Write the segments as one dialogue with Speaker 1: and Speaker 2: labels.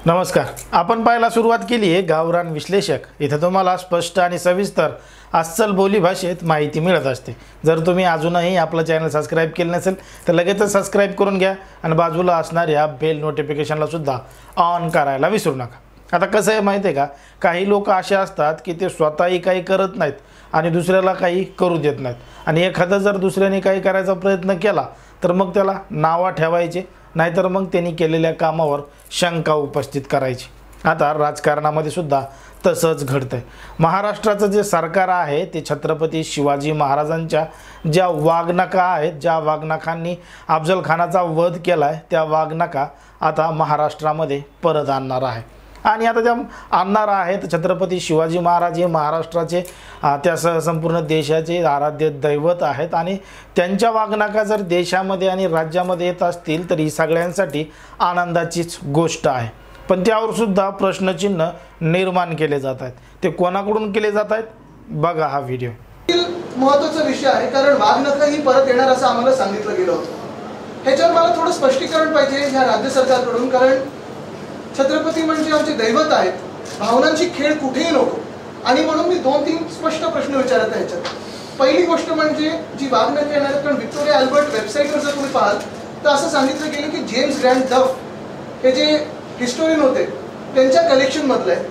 Speaker 1: नमस्कार. आपण पाहायला सुरुवात केली आहे गावरान विश्लेषक. इथे तुम्हाला स्पष्ट आणि सविस्तर अस्सल बोली भाषेत माहिती मिळत असते. जर तुम्ही अजूनही आपलं चॅनल सबस्क्राइब केलं नसेल तर लगेचच सबस्क्राइब करून घ्या आणि बाजूला असणाऱ्या बेल नोटिफिकेशनला सुद्धा ऑन करायला विसरू नका. आता कसं आहे माहिती आहे का, काही लोक असे असतात की ते स्वतःही काही करत नाहीत आणि दुसऱ्याला काही करू देत नाहीत, आणि एखादा जर दुसऱ्याने काही करायचा प्रयत्न केला तर मग त्याला नावा ठेवायचे, नाहीतर मग त्यांनी केलेल्या कामावर शंका उपस्थित करायची. आता राजकारणामध्ये सुद्धा तसंच घडतंय. महाराष्ट्राचं जे सरकार आहे ते छत्रपती शिवाजी महाराजांच्या ज्या वाघनखा आहेत, ज्या वाघनखांनी अफजल खानाचा वध केला आहे, त्या वाघनखा आता महाराष्ट्रामध्ये परत आणणार आहे. आणि आता त्या आणणार आहेत छत्रपती शिवाजी महाराज हे महाराष्ट्राचे त्यासह संपूर्ण देशाचे आराध्य दैवत आहेत, आणि त्यांच्या वागणुका जर देशामध्ये आणि राज्यामध्ये येत असतील तर ही सगळ्यांसाठी आनंदाचीच गोष्ट आहे. पण त्यावर सुद्धा प्रश्नचिन्ह निर्माण केले जात आहेत. ते कोणाकडून केले जात आहेत बघा हा व्हिडिओ.
Speaker 2: महत्त्वाचा विषय आहे, कारण वाघनखं ही परत येणार असं आम्हाला सांगितलं गेलं होतं. ह्याच्यावर मला थोडं स्पष्टीकरण पाहिजे ह्या राज्य सरकारकडून, कारण छत्रपती म्हणजे आमचे दैवत आहेत. भावनांची खेळ कुठेही नको, आणि म्हणून मी 2-3 स्पष्ट प्रश्न विचारत आहे ह्याच्यात. पहिली गोष्ट म्हणजे जी वाघनखं येणार आहेत, कारण व्हिक्टोरिया अल्बर्ट वेबसाईटवर जर तुम्ही पाहाल तर असं सांगितलं गेलं की जेम्स ग्रँड डफ हे जे हिस्टोरियन होते त्यांच्या कलेक्शन मधलं आहे.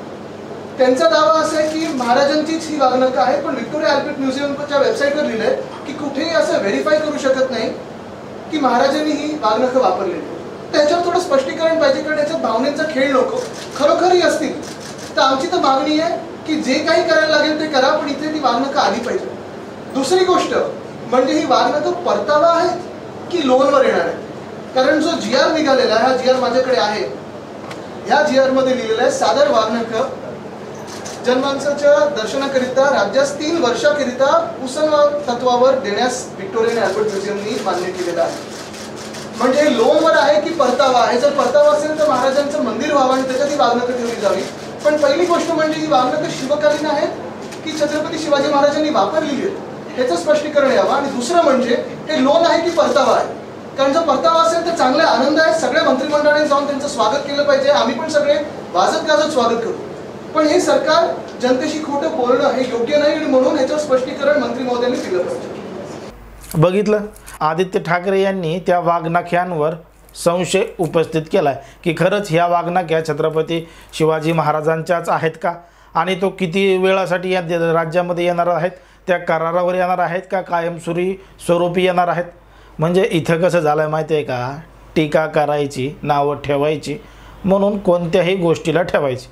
Speaker 2: त्यांचा दावा असा आहे की महाराजांचीच ही वाघनखं आहे, पण व्हिक्टोरिया अल्बर्ट म्युझियमच्या वेबसाईटवर लिहिलंय की कुठेही असं व्हेरीफाय करू शकत नाही की महाराजांनी ही वाघनखं वापरलेली. त्याच्यावर थोडं स्पष्टीकरण पाहिजे, कारण याच्यात भावनेचा खेळ नको. खरोखरही असतील तर आमची तर मागणी आहे की जे काही करायला लागेल ते करा, पण इथे ती वाघनखं आली पाहिजे. दुसरी गोष्ट म्हणजे ही वाघनखं परतावा आहे की लोनवर येणार आहे. कारण जो GR निघालेला आहे, हा GR माझ्याकडे आहे, ह्या GR मध्ये लिहिलेलं आहे सादर वाघनखं जनमानसाच्या दर्शनाकरिता राज्यास 3 वर्षाकरिता उसनवार तत्वावर देण्यास व्हिक्टोरिया अल्बर्ट म्युझियमनी मान्य केलेलं आहे. म्हणजे लोनवर आहे की परतावा आहे. जर परतावा असेल तर महाराजांचं मंदिर व्हावं आणि त्याच्यात ही वाघनखं ठेवली जावी. पण पहिली गोष्ट म्हणजे ही वाघनखं शिवकालीन आहेत की छत्रपती शिवाजी महाराजांनी वापरलेली आहेत ह्याचं स्पष्टीकरण यावं. आणि दुसरं म्हणजे हे लोन आहे की परतावा आहे. कारण जर परतावा असेल तर चांगला आनंद आहे, सगळ्या मंत्रिमंडळाने जाऊन त्यांचं स्वागत केलं पाहिजे, आम्ही पण सगळे वाजत गाजत स्वागत करू. पण हे सरकार जनतेशी खोटं बोलणं हे योग्य नाही, आणि म्हणून ह्याचं स्पष्टीकरण मंत्री महोदयांनी दिलं पाहिजे.
Speaker 1: बघितलं, आदित्य ठाकरे यांनी त्या वाघनख्यांवर संशय उपस्थित केलाय की खरंच ह्या वाघनख्या छत्रपती शिवाजी महाराजांच्याच आहेत का, आणि तो किती वेळासाठी या राज्यामध्ये येणार आहेत, त्या करारावर येणार आहेत का स्वरूपी येणार आहेत. म्हणजे इथं कसं झालं आहे माहिती आहे का, टीका करायची, नावं ठेवायची, म्हणून कोणत्याही गोष्टीला ठेवायची.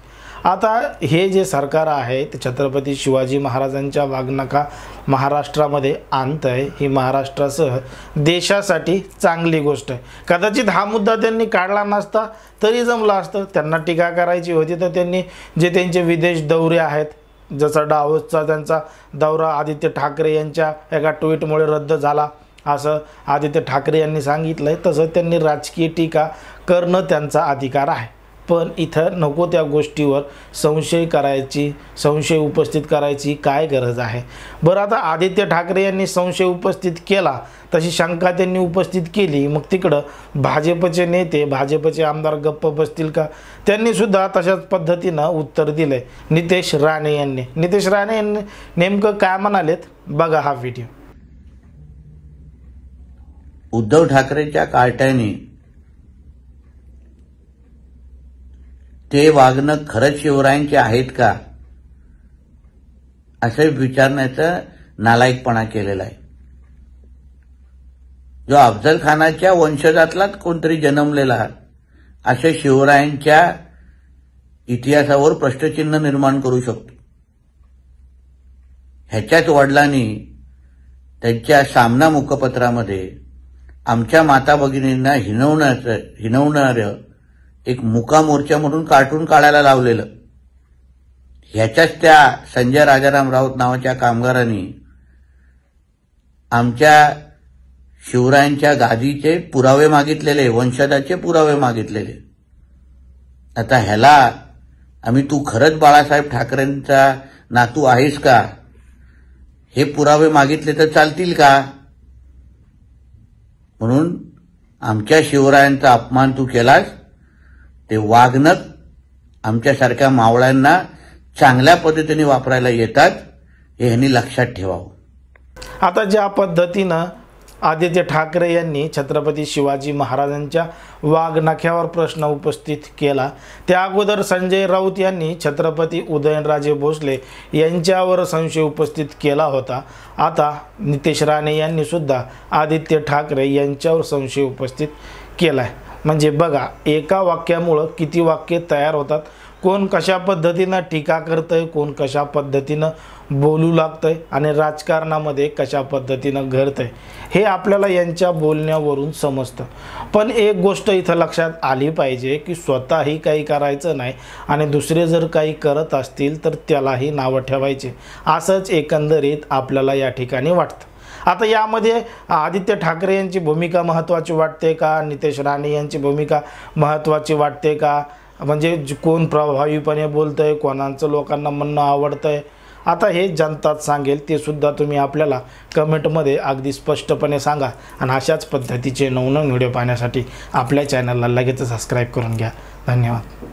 Speaker 1: आता हे जे सरकार आहे ते छत्रपती शिवाजी महाराजांच्या वाघनखा महाराष्ट्रामध्ये आणत आहे, ही महाराष्ट्रासह देशासाठी चांगली गोष्ट आहे. कदाचित हा मुद्दा त्यांनी काढला नसता तरी जमला असतं. त्यांना टीका करायची होती तर त्यांनी जे त्यांचे विदेश दौरे आहेत, जसा डावोसचा त्यांचा दौरा आदित्य ठाकरे यांच्या एका ट्विटमुळे रद्द झाला असं आदित्य ठाकरे यांनी सांगितलं आहे, तसं त्यांनी राजकीय टीका करणं त्यांचा अधिकार आहे. पण इथं नको त्या गोष्टीवर संशय उपस्थित करायची काय गरज आहे बरं. आता आदित्य ठाकरे यांनी संशय उपस्थित केला, तशी शंका त्यांनी उपस्थित केली, मग तिकडं भाजपचे नेते, भाजपचे आमदार गप्प बसतील का? त्यांनी सुद्धा तशाच पद्धतीनं उत्तर दिलंय नितेश राणे यांनी. नितेश राणे यांनी नेमकं काय म्हणालेत बघा हा व्हिडिओ.
Speaker 3: उद्धव ठाकरेच्या कार्ट्याने ते वागणं खरंच शिवरायांचे आहेत का असं विचारण्याचा नालायकपणा केलेला आहे. जो अफजल खानाच्या वंशजातलाच कोणतरी जन्मलेला असे शिवरायांच्या इतिहासावर प्रश्नचिन्ह निर्माण करू शकतो. ह्याच्याच वडिलांनी त्यांच्या सामना मुखपत्रामध्ये आमच्या माता भगिनींना हिणवणारं एक मुका मोर्चा म्हणून कार्टून काढायला लावलेलं. ह्याच्याच त्या संजय राजाराम राऊत नावाच्या कामगारांनी आमच्या शिवरायांच्या गादीचे पुरावे मागितलेले, वंशजाचे पुरावे मागितलेले. आता ह्याला आम्ही तू खरंच बाळासाहेब ठाकरेंचा नातू आहेस का हे पुरावे मागितले तर चालतील का? म्हणून आमच्या शिवरायांचा अपमान तू केलास, ते वाघनख आमच्यासारख्या मावळ्यांना चांगल्या पद्धतीने वापरायला येतात हे ह्यांनी लक्षात ठेवावं.
Speaker 1: आता ज्या पद्धतीनं आदित्य ठाकरे यांनी छत्रपती शिवाजी महाराजांच्या वाघनख्यावर प्रश्न उपस्थित केला, त्या अगोदर संजय राऊत यांनी छत्रपती उदयनराजे भोसले यांच्यावर संशय उपस्थित केला होता. आता नितेश राणे यांनी सुद्धा आदित्य ठाकरे यांच्यावर संशय उपस्थित केला आहे. म्हणजे बघा, एका वाक्यामुळं किती वाक्य तयार होतात. कोण कशा पद्धतीनं टीका करतंय, कोण कशा पद्धतीनं बोलू लागतंय आणि राजकारणामध्ये कशा पद्धतीनं घडतंय हे आपल्याला यांच्या बोलण्यावरून समजतं. पण एक गोष्ट इथं लक्षात आली पाहिजे की स्वतःही काही करायचं नाही आणि दुसरे जर काही करत असतील तर त्यालाही नावं ठेवायचे, असंच एकंदरीत आपल्याला या ठिकाणी वाटतं. आता यामध्ये आदित्य ठाकरे यांची भूमिका महत्त्वाची वाटते का, नितेश राणे यांची भूमिका महत्त्वाची वाटते का, म्हणजे कोण प्रभावीपणे बोलतंय, कोणाचं लोकांना म्हणणं आवडतंय, आता हे जनताच सांगेल. ते सुद्धा तुम्ही आपल्याला कमेंटमध्ये अगदी स्पष्टपणे सांगा. आणि अशाच पद्धतीचे नवनवीन व्हिडिओ पाहण्यासाठी आपल्या चॅनलला लगेच सबस्क्राईब करून घ्या. धन्यवाद.